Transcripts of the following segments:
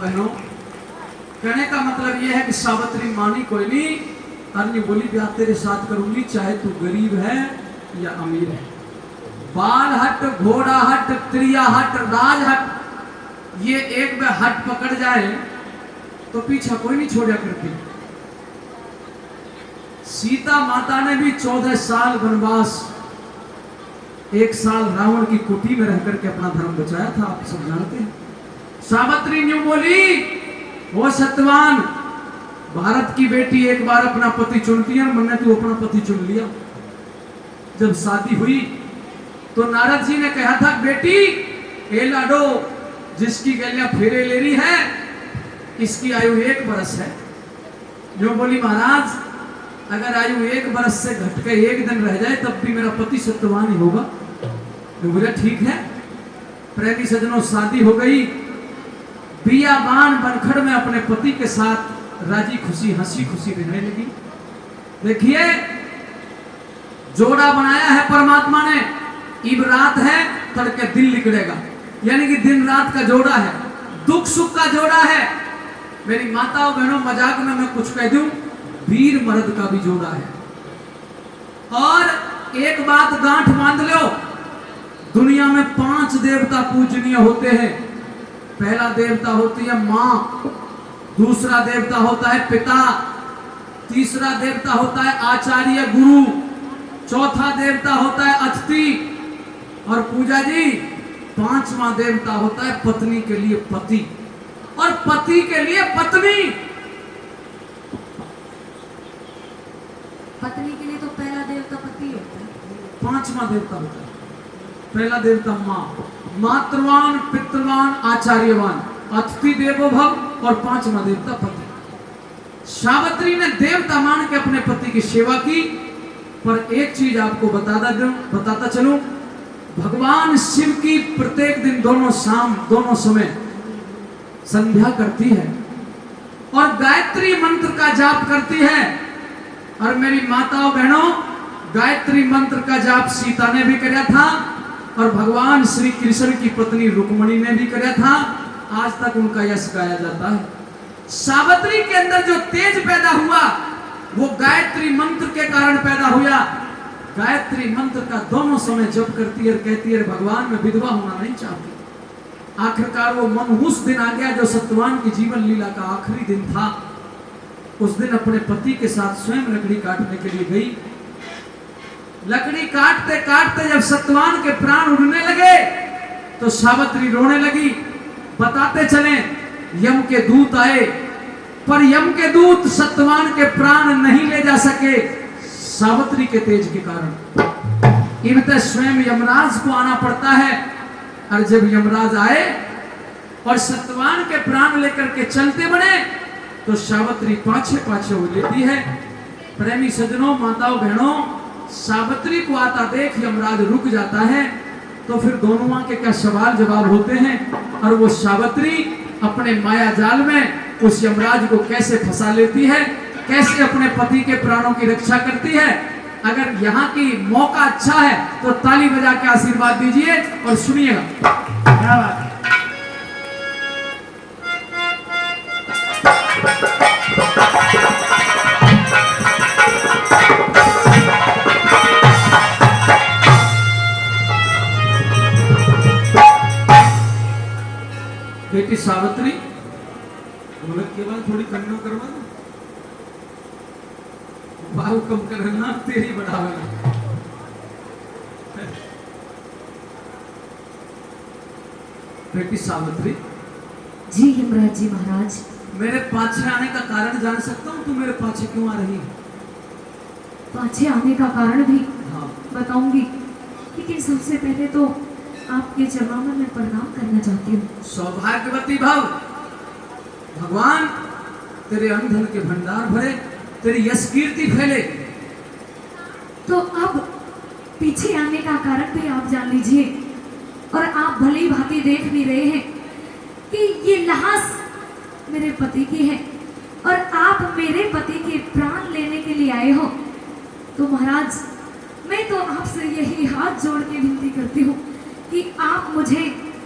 बहनों, कहने का मतलब यह है कि सावित्री मानी कोई नहीं, अन्य बोली ब्याह तेरे साथ करूंगी, चाहे तू गरीब है या अमीर है। बाल हट, घोड़ा हट, त्रिया हट, राज हट, ये एक में हट पकड़ जाए तो पीछा कोई नहीं छोड़ा करती। सीता माता ने भी 14 साल वनवास, 1 साल रावण की कुटी में रह करके अपना धर्म बचाया था, आप सब जानते हैं। सावित्री न्यू बोली, वो सत्यवान, भारत की बेटी एक बार अपना पति चुनती है, मैंने तो अपना पति चुन लिया। जब शादी हुई तो नारद जी ने कहा था, बेटी ए लाडो, जिसकी गलियां फेरे ले रही है इसकी आयु 1 बरस है। जो बोली महाराज, अगर आयु 1 बरस से घट के 1 दिन रह जाए तब भी मेरा पति सत्यवान ही होगा। जो बोला ठीक है। प्रेमी सज्जनों, शादी हो गई, बियाबान बनखड़ में अपने पति के साथ राजी खुशी हंसी खुशी रहने लगी। देखिए, जोड़ा बनाया है परमात्मा ने, इब रात है तड़के दिन निकलेगा, यानी कि दिन रात का जोड़ा है, दुख सुख का जोड़ा है। मेरी माताओं बहनों, मजाक में मैं कुछ कह दूं, वीर मर्द का भी जोड़ा है। और एक बात गांठ बांध लो, दुनिया में 5 देवता पूजनीय होते हैं। पहला देवता होती है मां, दूसरा देवता होता है पिता, तीसरा देवता होता है आचार्य गुरु, चौथा देवता होता है अतिथि, और पूजा जी 5वां देवता होता है पत्नी के लिए पति, और पति के लिए पत्नी। पत्नी के लिए तो पहला देवता पति होता है, 5वां देवता होता है। पहला देवता मां, मातृवान, पितृवान, आचार्यवान, अतिथि देवो भव, और 5वां देवता पति। सावित्री ने देवता मान के अपने पति की सेवा की। पर एक चीज आपको बताता चलूं, भगवान शिव की प्रत्येक दिन दोनों शाम दोनों समय संध्या करती है और गायत्री मंत्र का जाप करती है। और मेरी माताओं बहनों, गायत्री मंत्र का जाप सीता ने भी किया था और भगवान श्री कृष्ण की पत्नी रुक्मणी ने भी किया था। आज तक उनका यश गाया जाता है। सावित्री के अंदर जो तेज पैदा हुआ वो गायत्री मंत्र के कारण पैदा हुआ। गायत्री मंत्र का दोनों समय जप करती है, कहती है भगवान मैं विधवा होना नहीं चाहती। आखिरकार वो मनहूस दिन आ गया जो सत्यवान की जीवन लीला का आखिरी दिन था। उस दिन अपने पति के साथ स्वयं लकड़ी काटने के लिए गई। लकड़ी काटते काटते जब सत्यवान के प्राण उड़ने लगे तो सावित्री रोने लगी। बताते चले, यम के दूत आए, पर यम के दूत सत्यवान के प्राण नहीं ले जा सके सावित्री के तेज के कारण। इनते स्वयं यमराज को आना पड़ता है। और जब यमराज आए और सत्यवान के प्राण लेकर के चलते बने तो सावित्री पाछे पाछे हो लेती है। प्रेमी सज्जनों, माताओं बहनों, सावित्री को आता देख यमराज रुक जाता है। तो फिर दोनों के क्या सवाल जवाब होते हैं और वो सावित्री अपने माया जाल में उस यमराज को कैसे फंसा लेती है, कैसे अपने पति के प्राणों की रक्षा करती है। अगर यहाँ की मौका अच्छा है तो ताली बजा के आशीर्वाद दीजिए और सुनिएगा। क्या बात है। बेटी सावित्री, ढोलक के बाद थोड़ी कन्नो करवा दो, बाल कम करना, तेरी बढ़ावेगा। बेटी सावित्री। जी यमराज जी महाराज। मेरे पाछे आने का कारण जान सकता हूँ? तू मेरे पाछे क्यों आ रही है? पाछे आने का कारण भी हाँ बताऊंगी, लेकिन सबसे पहले तो आपके चरणों में मैं प्रणाम करना चाहती हूँ। सौभाग्यवती भव, भगवान तेरे अंधन के भंडार भरे, तेरी यश कीर्ति फैले। तो अब पीछे आने का कारण भी आप जान लीजिए। और आप भली भांति देख भी रहे हैं कि ये लाश मेरे पति की है और आप मेरे पति के प्राण लेने के लिए आए हो। तो महाराज, मैं तो आपसे यही हाथ जोड़ के विनती करती हूँ कि आप मुझे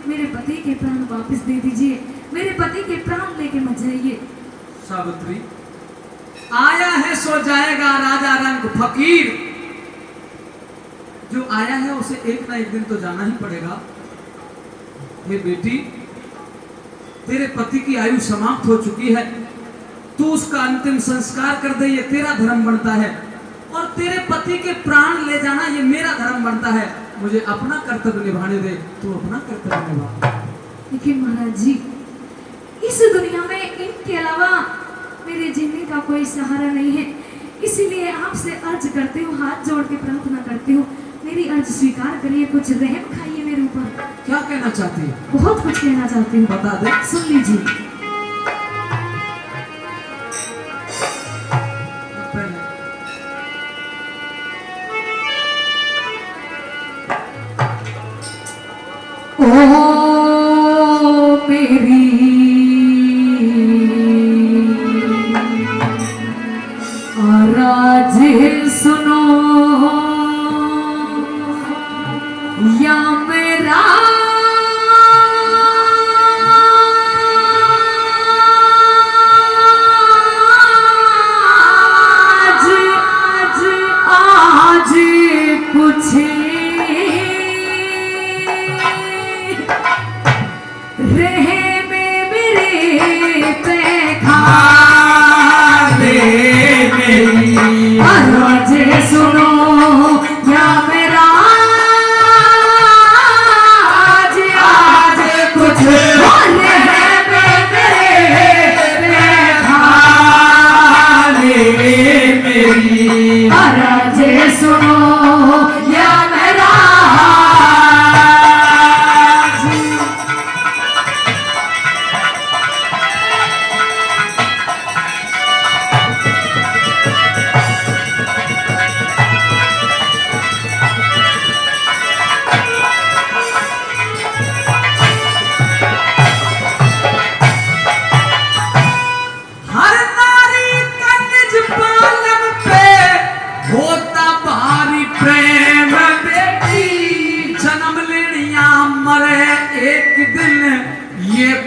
मेरे पति के प्राण वापस दे दीजिए। मेरे पति के प्राण सावित्री, आया है सो जाएगा राजा रंग फकीर। जो आया है उसे एक ना एक दिन तो जाना ही पड़ेगा। हे बेटी, तेरे पति की आयु समाप्त हो चुकी है, तू उसका अंतिम संस्कार कर दे, ये तेरा धर्म बनता है। और तेरे पति के प्राण ले जाना ये मेरा धर्म बनता है। मुझे अपना कर्तव्य निभाने दे, तू अपना कर्तव्य निभा। लेकिन महाराज जी, इस दुनिया में इनके अलावा मेरे जीने का कोई सहारा नहीं है। इसीलिए आपसे अर्ज करती हूँ, हाथ जोड़ के प्रार्थना करती हूँ, मेरी अर्ज स्वीकार करिए, कुछ रहम खाइए मेरे ऊपर। क्या कहना चाहती है? बहुत कुछ कहना चाहती हूँ। बता दे। सुन लीजिए। ओ मेरी आराज सुनो, या मेरा आज कुछ रहे में मेरे पे खा दे मेरी आवाज़ सुनो, या मेरा आज कुछ रहे में मेरे पे खा दे मेरी आवाज़ सुनो, या मेरा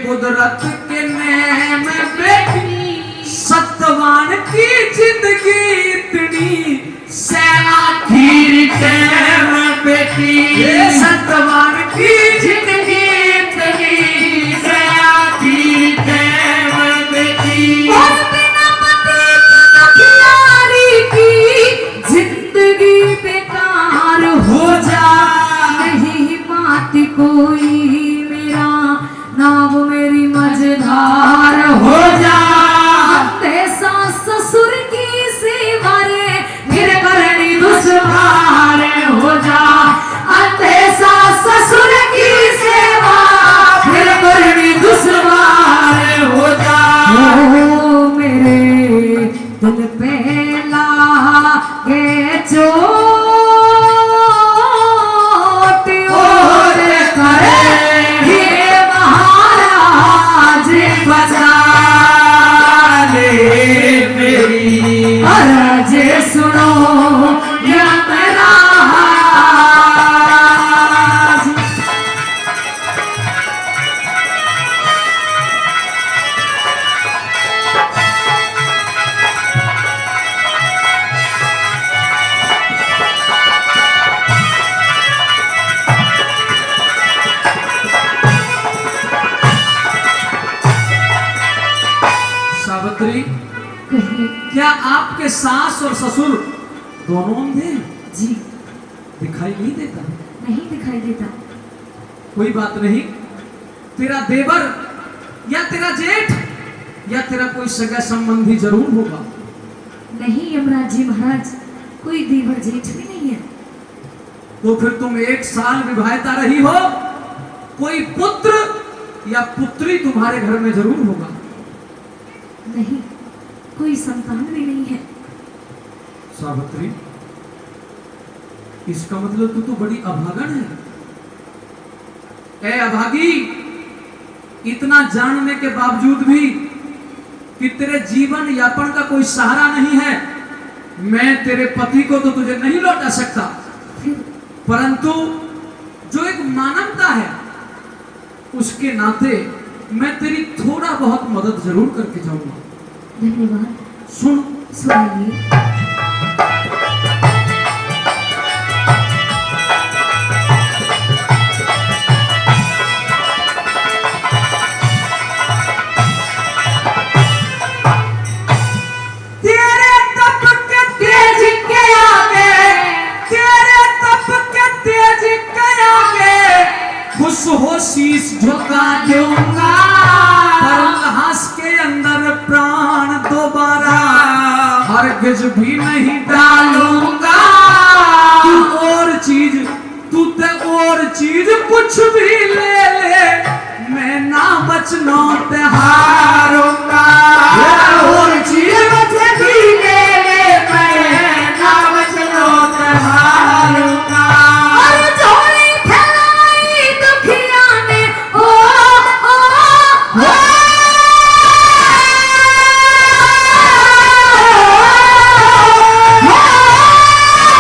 कुदरत के नेम बेटी, सतवान की जिंदगी इतनी से आखिर टाइम बेटी, सतवान की जिंदगी इतनी से आखिर टाइम बेटी। और बिना पति की दुखियारी की जिंदगी बेकार हो जा, नहीं बात कोई मेरा नाम मेरी मझधार हो जा। सास ससुर की सेवा रे फिर करनी दुश्वार हो जा, सास ससुर की सेवा फिर करनी दुश्वार हो जा। ओ मेरे दिल पे लागे चोट और करे बचा ले मेरी अर्ज सुनो, या मेरा सावित्री, क्या आपके सास और ससुर दोनों अंधे? जी दिखाई नहीं देता? नहीं दिखाई देता। कोई बात नहीं, तेरा देवर या तेरा जेठ या तेरा कोई सगा संबंधी जरूर होगा। नहीं यमराज जी महाराज, कोई देवर जेठ भी नहीं है। तो फिर तुम 1 साल विवाहिता रही हो, कोई पुत्र या पुत्री तुम्हारे घर में जरूर होगा। नहीं, कोई संतान भी नहीं है। सावित्री, इसका मतलब तू तो बड़ी अभागन है। ए अभागी, इतना जानने के बावजूद भी कि तेरे जीवन यापन का कोई सहारा नहीं है, मैं तेरे पति को तो तुझे नहीं लौटा सकता, परंतु जो एक मानवता है उसके नाते मैं तेरी थोड़ा बहुत मदद जरूर करके जाऊंगा। धन्यवाद। सुन। सुनाइए। तेरे तप के तेज के आगे, तेरे तप के तेज के आगे खुश हो शीश झुका दूंगा, पर लाश के अंदर प्राण दोबारा हरगिज भी नहीं डालूंगा। तू ते और चीज कुछ भी ले ले, मैं ना बचना ते हारूंगा। और चीज कुछ भी ले ले, मैं ना बचना ते हारूंगा। और झोली फैलाई दुखिया ने, ओ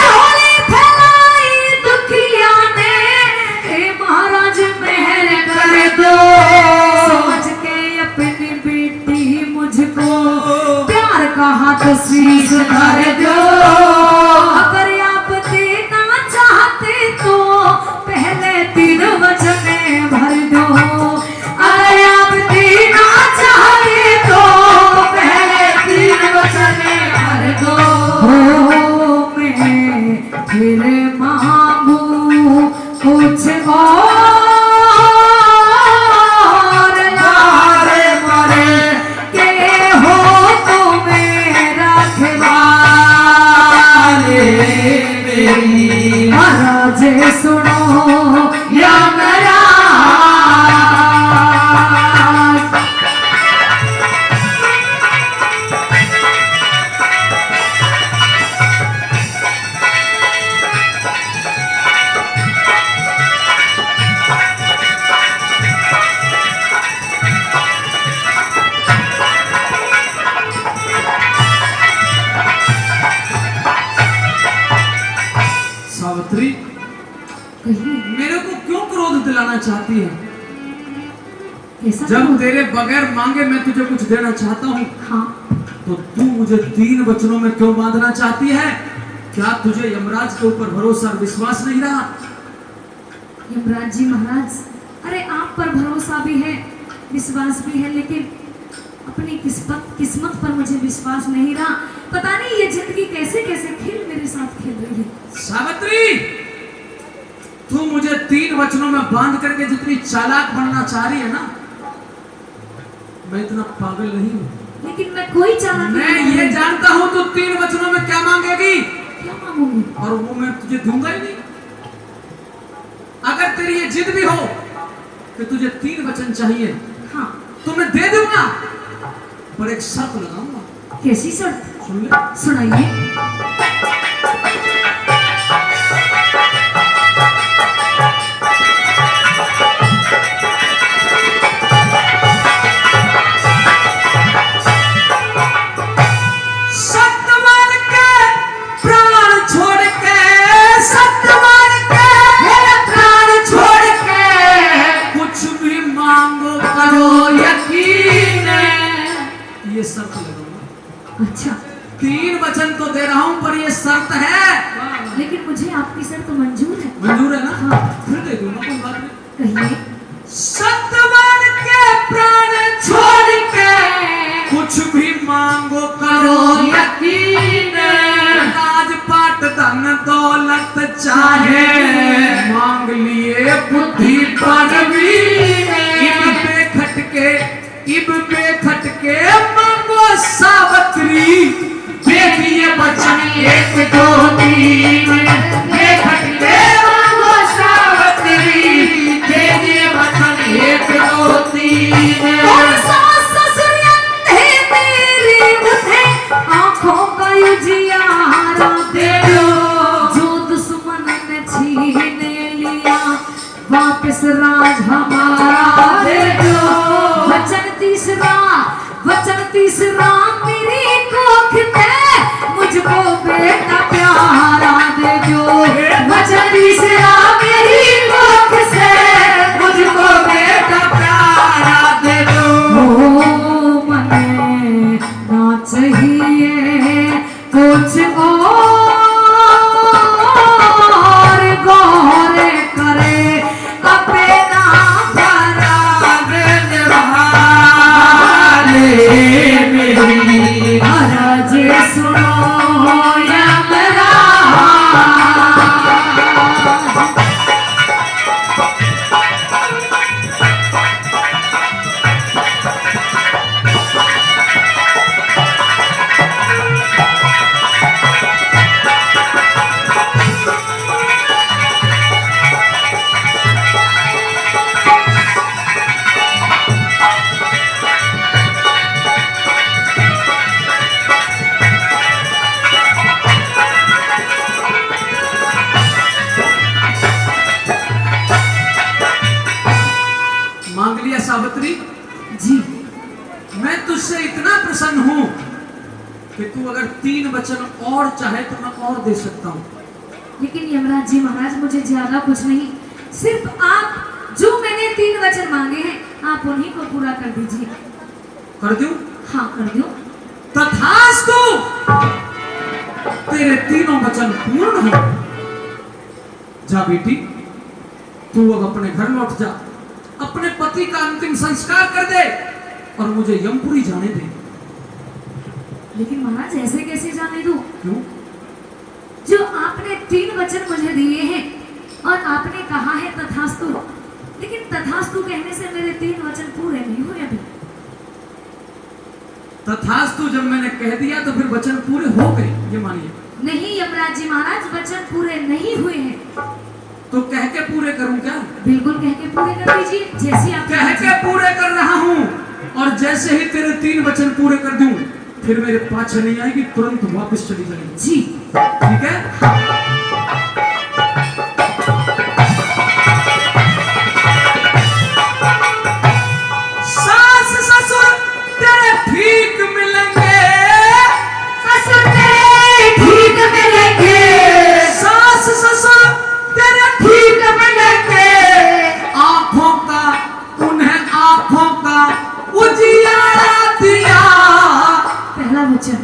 झोली फैलाई दुखिया ने, हे महाराज मेहर कर दो। समझ के अपनी बेटी मुझको प्यार का हाथ शीश धर दो। अगर आप देना चाहते तो पहले 3 वचन भर दो। अगर आप देना चाहते तो पहले 3 वचन भर दो। मैं फिर मांगू कुछ और लारे मरे के हो तो मेरा महाराज सुनो या मेरा सावित्री, कहीं मेरे को क्यों क्रोध दिलाना चाहती है? ऐसा जब क्यों? तेरे बगैर मांगे मैं तुझे कुछ देना चाहता हूँ, हाँ, तो तू मुझे 3 वचनों में क्यों बांधना चाहती है? क्या तुझे यमराज के ऊपर भरोसा और विश्वास नहीं रहा? यमराज जी महाराज, अरे आप पर भरोसा भी है, विश्वास भी है, लेकिन अपनी किस्मत पर मुझे विश्वास नहीं रहा। पता नहीं ये जिंदगी कैसे कैसे खेल मेरे साथ खेल रही है। सावित्री, तू मुझे 3 वचनों में बांध करके जितनी चालाक बनना चाह रही है ना, मैं इतना पागल नहीं हूँ। लेकिन मैं कोई चालाक मैं ये जानता हूँ तू 3 वचनों में क्या मांगेगी, क्या मांगूंगी, और वो मैं तुझे दूंगा ही नहीं। अगर तेरी ये जिद भी हो कि तुझे 3 वचन चाहिए, हाँ, तो मैं दे दूंगा, पर एक शर्त लगाऊंगा। कैसी शर्त? सुन ले। सुनाइए। सत्यवान के प्राण छोड़ के, सत्यवान के प्राण छोड़ के कुछ भी मांगो करो यकीन। ये शर्त लगाऊंगा। अच्छा, 3 वचन तो दे रहा हूं, पर ये शर्त है। लेकिन मुझे आपकी शर्त मंजूर है। मंजूर है ना? हाँ। फिर दे दूंगा, कोई बात नहीं। कहिए। सत्यवान के प्राण छोड़ के कुछ भी मांगो करो यकीन। राजपाट धन दौलत चाहे मांग लिए बुद्धि परवीन। इब बेखटके मांगो सावित्री, देखिए बचन 1 2 3। बेखटके मांगो सावित्री, देखिए बचन 1 2 3। आंखों का उजियारा दे दो, जो दुश्मन ने छीन लिया वापस राज हमारा दे दो। वचन तीसरा मेरी कोख में मुझको बेटा प्यारा दे दो। वचन तीसरा मेरी कोख से मुझको बेटा प्यारा दे दो। मने ना तुझसे इतना प्रसन्न हूं कि तू अगर 3 वचन और चाहे तो मैं और दे सकता हूं। लेकिन यमराज जी महाराज, मुझे ज्यादा कुछ नहीं, सिर्फ आप जो मैंने 3 वचन मांगे हैं आप उन्हीं को पूरा कर दीजिए। कर दूं? हाँ कर दो। तथास्तु, तेरे 3 वचन पूर्ण हो। जा बेटी, तू अब अपने घर लौट जा, अपने पति का अंतिम संस्कार कर दे और मुझे यमपुरी जाने दे। लेकिन महाराज ऐसे कैसे जाने दूं? क्यों? जो आपने 3 वचन मुझे दिए हैं और आपने कहा है तथास्तु, लेकिन तथास्तु कहने से मेरे 3 वचन पूरे नहीं हुए अभी। तथास्तु जब मैंने कह दिया तो फिर वचन पूरे हो गए, ये मानिए। नहीं यमराज जी महाराज, वचन पूरे नहीं हुए हैं। तो कह के पूरे करूं क्या? बिल्कुल कह के पूरे कर दीजिए, जैसे आप कह के पूरे कर रहा हूं, और जैसे ही तेरे 3 वचन पूरे कर दूं फिर मेरे पाछे नहीं आएगी, तुरंत वापस चली जाएगी। जी ठीक है? सास ससुर तेरे ठीक मिलेंगे, ससुर तेरे ठीक मिलेंगे, सास ससुर तेरे ठीक मिलेंगे, आंखों का उन्हें आंखों का उजियारा दिया, पहला वचन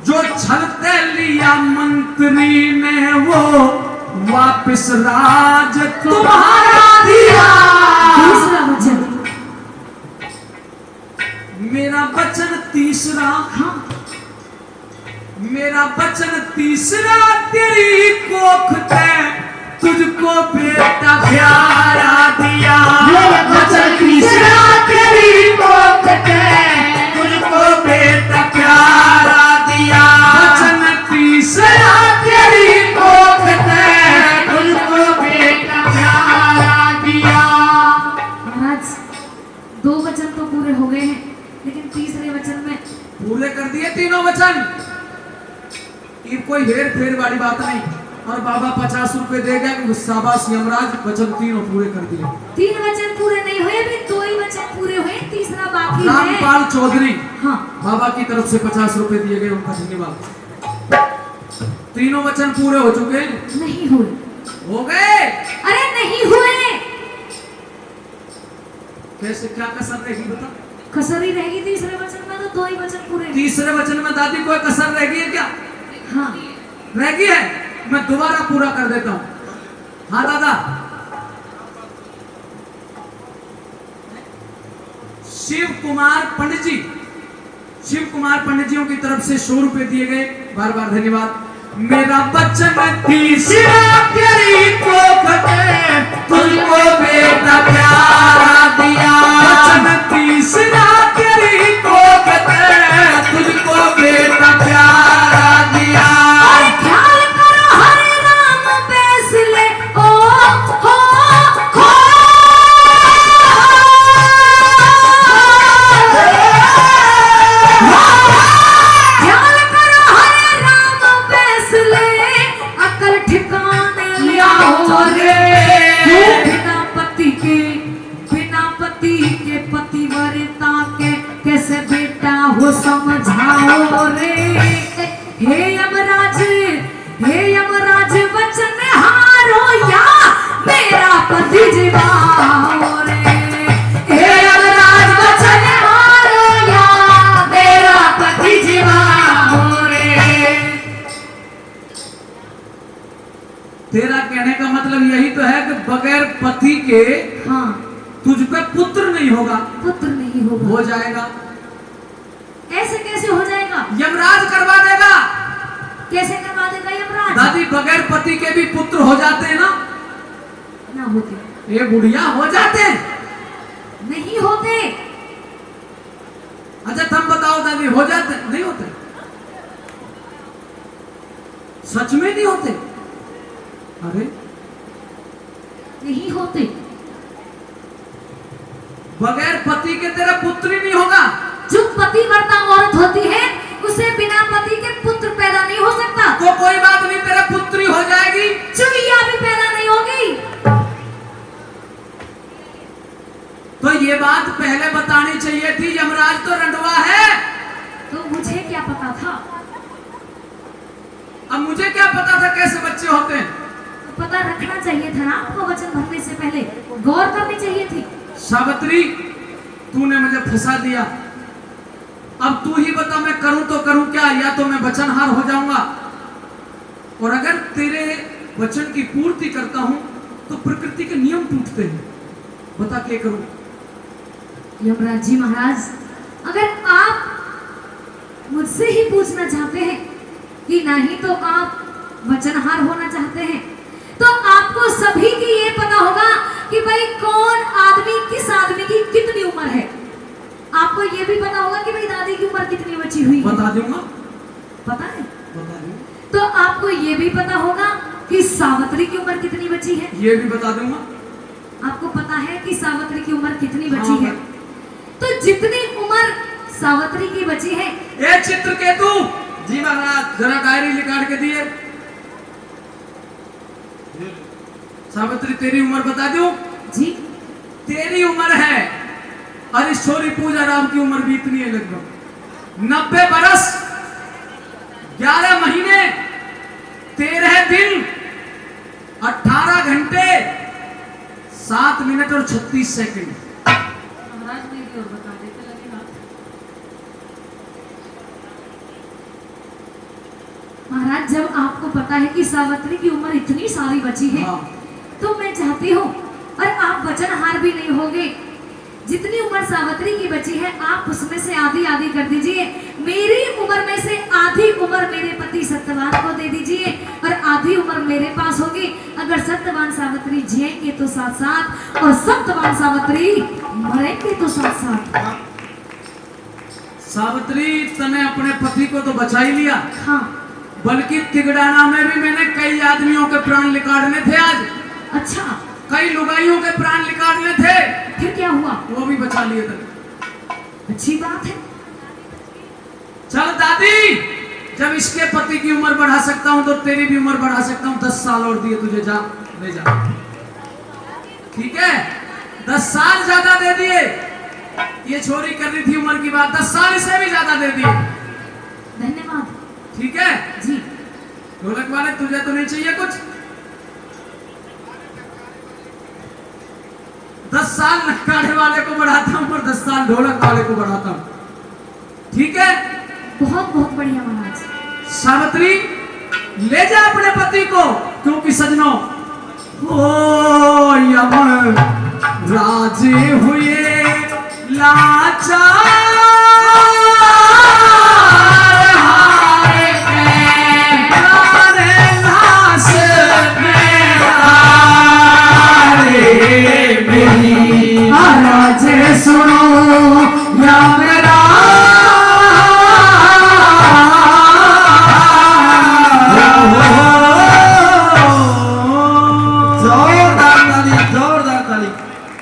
जो छलते लिया मंत्री ने वो वापिस राज तुम्हारा दिया। दूसरा वचन, मेरा वचन तीसरा, हाँ मेरा वचन तीसरा, तेरी कोख पे तुझको बेटा प्यारा दिया। मेरा वचन तीसरा, तेरी कोख पे तुझको बेटा प्यारा दिया। वचन तीसरा, तेरी कोख पे तुझको बेटा प्यारा दिया। महाराज 2 वचन तो पूरे हो गए हैं, लेकिन तीसरे वचन में पूरे कर दिए 3 वचन। ये कोई हेर फेर वाली बात नहीं। और बाबा 50 रुपए देगा कि शाबाश यमराज, वचन 3 पूरे कर दिए। 3 वचन पूरे नहीं हुए, अभी 2 ही वचन पूरे हुए, तीसरा बाकी है। रामपाल चौधरी, हाँ बाबा की तरफ से 50 रुपए दिए गए, उनका धन्यवाद। 3 वचन पूरे हो चुके? नहीं हुए। हो गए? अरे नहीं हुए, कैसे, क्या कसर रहेगी बता? कसर ही रहेगी तीसरे वचन में, तो 2 ही वचन पूरे। तीसरे वचन में दादी कोई कसर रहेगी है क्या? हाँ रहेगी है, मैं दोबारा पूरा कर देता हूं। हाँ दादा, शिव कुमार पंडित जी, शिव कुमार पंडित जियों की तरफ से 100 रुपए दिए गए, बार बार धन्यवाद। मेरा वचन तीसरा, तेरी कोख पे तुझको बेटा प्यारा दिया। वचन तीसरा, तेरी कोख पे तुझको बेटा प्यारा दिया। ख्याल करो हरे राम फैसले, ओ हो हो। ख्याल करो हरे राम फैसले, अकल ठिकाने लाओ रे। बिना पति के पतिव्रता के कैसे बेटा हो समझाओ रे। हे यमराज, हे यमराज, वचन हारो या मेरा पति जीवाओ रे। हे यमराज, वचन हारो या मेरा पति जीवाओ रे। तेरा कहने का मतलब यही तो है कि बगैर पति के हाँ तुझ पे पुत्र नहीं होगा। पुत्र नहीं होगा। हो जाएगा। ऐसे कैसे हो जाएगा? यमराज करवा देगा। कैसे करवा देगा यमराज? दादी, बगैर पति के भी पुत्र हो जाते हैं ना? ना होते। ये बुढ़िया हो जाते हैं? नहीं होते। अच्छा तुम बताओ दादी, हो जाते? नहीं होते? सच में नहीं होते? अरे नहीं होते। बगैर पति के तेरा पुत्र ही नहीं होगा। जो पतिव्रता औरत होती है उसे बिना पति के पुत्र पैदा नहीं हो सकता। तो कोई बात नहीं, तेरा पुत्री हो जाएगी। चुड़िया भी पैदा नहीं होगी। तो ये बात पहले बतानी चाहिए थी। यमराज तो रंडवा है। हाँ, अब मुझे क्या पता था कैसे बच्चे होते हैं। तो पता रखना चाहिए था ना आपको, वचन भरने से पहले गौर करनी चाहिए थी। सावित्री, तूने मुझे फंसा दिया। अब तू ही बता मैं करूं तो करूं क्या, या तो मैं वचनहार हो जाऊंगा, और अगर तेरे वचन की पूर्ति करता हूं तो प्रकृति के नियम टूटते हैं। बता क्या करूं। यमराज जी महाराज, अगर आप मुझसे ही पूछना चाहते हैं कि नहीं तो आप वचनहार होना चाहते हैं, तो आपको सभी की ये पता होगा कि भाई कौन आदमी किस आदमी की कितनी उम्र है। आपको ये भी पता होगा कि भाई दादी की उम्र कितनी बची हुई है। बता दूंगा। पता है? बता दूंगा। तो आपको ये भी पता होगा कि सावित्री की उम्र कितनी बची है। ये भी बता दूंगा। आपको पता है कि सावित्री की उम्र कितनी हाँ, बची है। तो जितनी उम्र सावित्री की बची है, ये चित्रकेतु जी महाराज जरा डायरी निकाल के दिए। सावित्री तेरी उम्र बता दूं? जी तेरी उम्र है, और इस छोरी पूजा राम की उम्र भी इतनी है, लगभग 90 बरस 11 महीने 13 दिन 18 घंटे 7 मिनट और 36 सेकंड। महाराज ने भी और बता देते लगे हाथ। महाराज, जब आपको पता है कि सावित्री की उम्र इतनी सारी बची है, हाँ। तो मैं चाहती हूँ, और आप वचनहार भी नहीं होंगे, जितनी उम्र सावित्री की बची है आप उसमें से आधी आधी कर दीजिए। मेरी उम्र में से आधी उम्र मेरे पति सत्यवान को दे दीजिए, और आधी उम्र मेरे पास होगी। अगर सत्यवान सावित्री जिएंगे तो साथ साथ, और सत्यवान सावित्री मरेंगे तो साथ साथ। सावित्री, तने अपने पति को तो बचा ही लिया, हाँ। बल्कि तिगड़ाना में भी मैंने कई आदमियों के प्राण निकालने थे आज। अच्छा, कई लुगाइयों के प्राण निकालने थे, फिर क्या हुआ? वो भी बचा लिए थे। अच्छी बात है। चल दादी, जब इसके पति की उम्र बढ़ा सकता हूं तो तेरी भी उम्र बढ़ा सकता हूं। 10 साल और दिए तुझे, जा ले जा। ठीक है, 10 साल ज्यादा दे दिए। ये छोरी कर रही थी उम्र की बात, 10 साल से भी ज्यादा दे दिए। धन्यवाद। ठीक है जी। ढोलक वाले, तुझे तो नहीं चाहिए कुछ? 10 साल नक्कारे वाले को बढ़ाता हूं और 10 साल ढोलक वाले को बढ़ाता हूं। ठीक है, बहुत बहुत बढ़िया महाराज। सावित्री, ले जा अपने पति को, क्योंकि सजनों, ओ यमन राजे हुए लाचार,